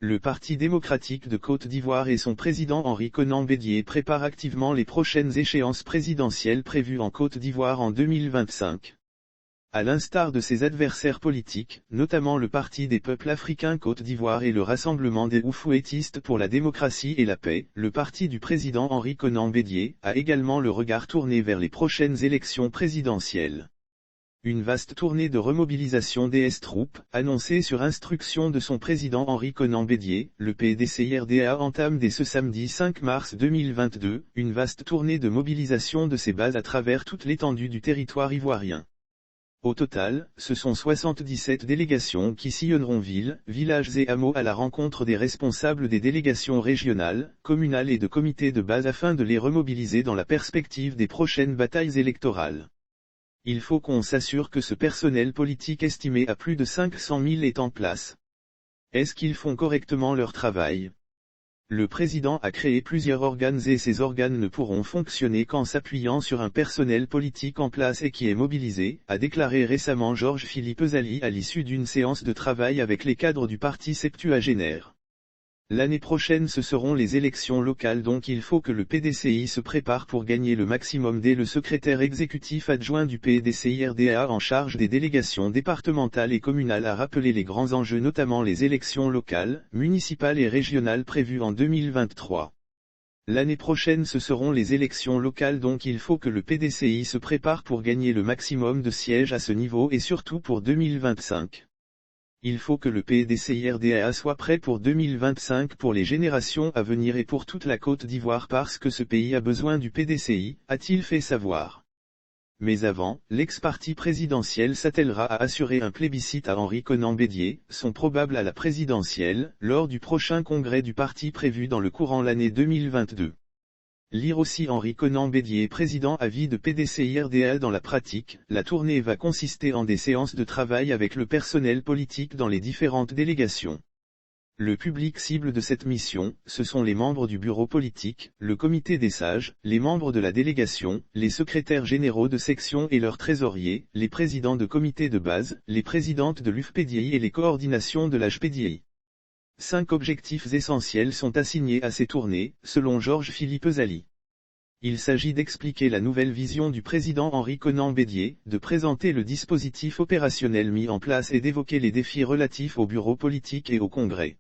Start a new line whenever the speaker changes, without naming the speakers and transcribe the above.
Le Parti démocratique de Côte d'Ivoire et son président Henri Konan Bédié préparent activement les prochaines échéances présidentielles prévues en Côte d'Ivoire en 2025. À l'instar de ses adversaires politiques, notamment le Parti des peuples africains Côte d'Ivoire et le Rassemblement des Oufouettistes pour la démocratie et la paix, le parti du président Henri Konan Bédié a également le regard tourné vers les prochaines élections présidentielles. Une vaste tournée de remobilisation des troupes, annoncée sur instruction de son président Henri Konan Bédié, le PDCIRDA entame dès ce samedi 5 mars 2022, une vaste tournée de mobilisation de ses bases à travers toute l'étendue du territoire ivoirien. Au total, ce sont 77 délégations qui sillonneront villes, villages et hameaux à la rencontre des responsables des délégations régionales, communales et de comités de base afin de les remobiliser dans la perspective des prochaines batailles électorales. Il faut qu'on s'assure que ce personnel politique estimé à plus de 500 000 est en place. Est-ce qu'ils font correctement leur travail? Le président a créé plusieurs organes et ces organes ne pourront fonctionner qu'en s'appuyant sur un personnel politique en place et qui est mobilisé, a déclaré récemment Georges-Philippe Euzali à l'issue d'une séance de travail avec les cadres du parti septuagénaire. L'année prochaine ce seront les élections locales donc il faut que le PDCI se prépare pour gagner le maximum dès le secrétaire exécutif adjoint du PDCIRDA en charge des délégations départementales et communales a rappelé les grands enjeux notamment les élections locales, municipales et régionales prévues en 2023. L'année prochaine ce seront les élections locales donc il faut que le PDCI se prépare pour gagner le maximum de sièges à ce niveau et surtout pour 2025. Il faut que le PDCIRDA soit prêt pour 2025 pour les générations à venir et pour toute la Côte d'Ivoire parce que ce pays a besoin du PDCI, a-t-il fait savoir. Mais avant, l'ex-parti présidentiel s'attellera à assurer un plébiscite à Henri Konan Bédié, son probable à la présidentielle, lors du prochain congrès du parti prévu dans le courant l'année 2022. Lire aussi Henri Konan Bédié président à vie de PDCIRDA dans la pratique, la tournée va consister en des séances de travail avec le personnel politique dans les différentes délégations. Le public cible de cette mission, ce sont les membres du bureau politique, le comité des sages, les membres de la délégation, les secrétaires généraux de section et leurs trésoriers, les présidents de comités de base, les présidentes de l'UFPDI et les coordinations de l'HPDI. 5 objectifs essentiels sont assignés à ces tournées, selon Georges-Philippe Euzali. Il s'agit d'expliquer la nouvelle vision du président Henri Konan Bédié, de présenter le dispositif opérationnel mis en place et d'évoquer les défis relatifs au bureau politique et au Congrès.